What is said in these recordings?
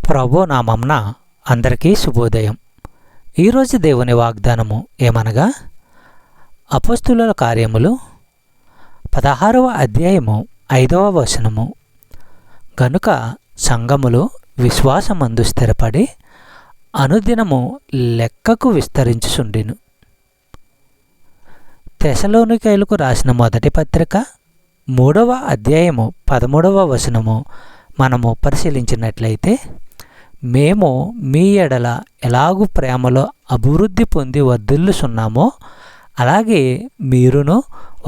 ప్రభు నామమున అందరికీ శుభోదయం. ఈరోజు దేవుని వాగ్దానము ఏమనగా, అపోస్తుల కార్యములు 16వ అధ్యాయము 5వ వచనము. గనుక సంఘములు విశ్వాసమందు స్థిరపడి అనుదినము లెక్కకు విస్తరించుచుండెను. తెసలోనికైలకు రాసిన మొదటి పత్రిక 3వ అధ్యాయము 13వ వచనము మనము పరిశీలించినట్లయితే, మేము మీ ఎడల ఎలాగూ ప్రేమలో అభివృద్ధి పొంది వర్ధిల్లుచున్నామో అలాగే మీరును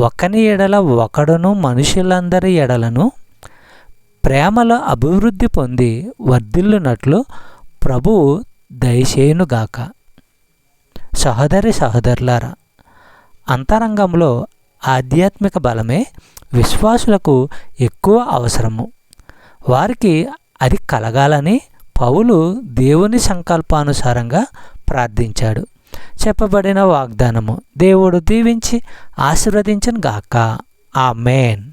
ఒకని ఎడల ఒకడును మనుషులందరి ఎడలను ప్రేమలో అభివృద్ధి పొంది వర్ధిల్లునట్లు ప్రభువు దయచేయునుగాక. సహోదరులారా, అంతరంగంలో ఆధ్యాత్మిక బలమే విశ్వాసులకు ఎక్కువ అవసరము. వారికి అది కలగాలని పౌలు దేవుని సంకల్పానుసారంగా ప్రార్థించాడు. చెప్పబడిన వాగ్దానము దేవుడు దీవించి ఆశీర్వదించును గాక. ఆమేన్.